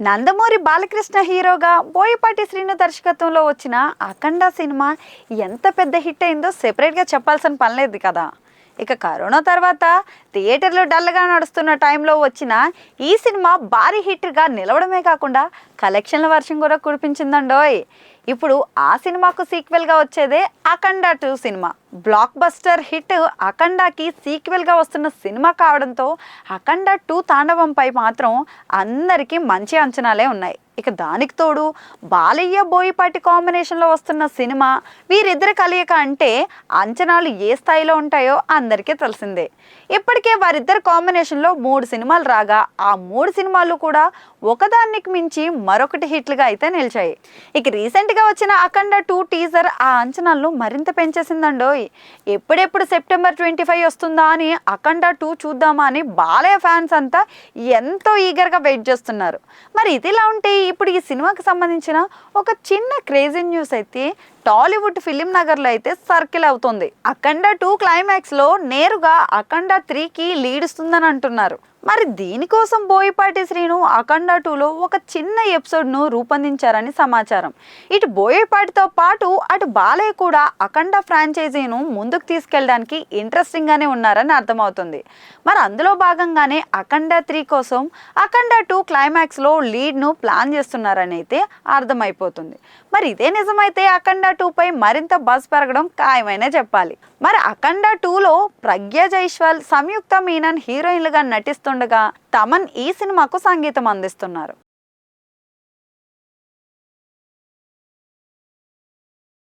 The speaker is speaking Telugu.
నందమూరి బాలకృష్ణ హీరోగా బోయపాటి శ్రీను దర్శకత్వంలో వచ్చిన అఖండ సినిమా ఎంత పెద్ద హిట్ అయిందో సెపరేట్గా చెప్పాల్సిన పని లేదు కదా. ఇక కరోనా తర్వాత థియేటర్లు డల్గా నడుస్తున్న టైంలో వచ్చిన ఈ సినిమా భారీ హిట్గా నిలవడమే కాకుండా కలెక్షన్ల వర్షం కూడా కురిపించిందండోయ్. ఇప్పుడు ఆ సినిమాకు సీక్వెల్గా వచ్చేదే అఖండ 2 సినిమా. బ్లాక్ బస్టర్ హిట్ అఖండాకి సీక్వెల్గా వస్తున్న సినిమా కావడంతో అఖండ 2 తాండవంపై మాత్రం అందరికీ మంచి అంచనాలే ఉన్నాయి. ఇక దానికి తోడు బాలయ్య బోయపాటి కాంబినేషన్లో వస్తున్న సినిమా, వీరిద్దరి కలయిక అంటే అంచనాలు ఏ స్థాయిలో ఉంటాయో అందరికీ తెలిసిందే. ఇప్పటికే వారిద్దరి కాంబినేషన్లో 3 సినిమాలు రాగా ఆ 3 సినిమాలు కూడా ఒకదానికి మించి మరొకటి హిట్లుగా అయితే నిలిచాయి. ఇక రీసెంట్గా వచ్చిన అఖండ 2 టీజర్ ఆ అంచనాలను మరింత పెంచేసిందండోయ్. ఎప్పుడెప్పుడు సెప్టెంబర్ 25 వస్తుందా అని అఖండ 2 చూద్దామా అని బాలయ్య ఫ్యాన్స్ అంతా ఎంతో ఈగర్గా వెయిట్ చేస్తున్నారు. మరి ఇదిలా ఉంటే ఇప్పుడు ఈ సినిమాకి సంబంధించిన ఒక చిన్న క్రేజీ న్యూస్ అయితే టాలీవుడ్ ఫిలిం నగర్లో అయితే సర్కిల్ అవుతుంది. అఖండ 2 క్లైమాక్స్లో నేరుగా అఖండ 3కి లీడ్ ఇస్తుందని అంటున్నారు. మరి దీనికోసం బోయపాటి శ్రీను అఖండ 2లో ఒక చిన్న ఎపిసోడ్ను రూపొందించారని సమాచారం. ఇటు బోయపాటితో పాటు అటు బాలయ్య కూడా అఖండ ఫ్రాంచైజీను ముందుకు తీసుకెళ్ళడానికి ఇంట్రెస్టింగ్గానే ఉన్నారని అర్థమవుతుంది. మరి అందులో భాగంగానే అఖండ 3 కోసం అఖండ 2 క్లైమాక్స్లో లీడ్ను ప్లాన్ చేస్తున్నారని అయితే అర్థమైపోతుంది. మరి ఇదే నిజమైతే అఖండ 2పై మరింత బజ్ పెరగడం ఖాయమైనే చెప్పాలి. మరి అఖండ 2లో ప్రజ్ఞ జైస్వాల్, సంయుక్త మీనన్ హీరోయిన్లుగా నటిస్తుండగా తమన్ ఈ సినిమాకు సంగీతం అందిస్తున్నారు.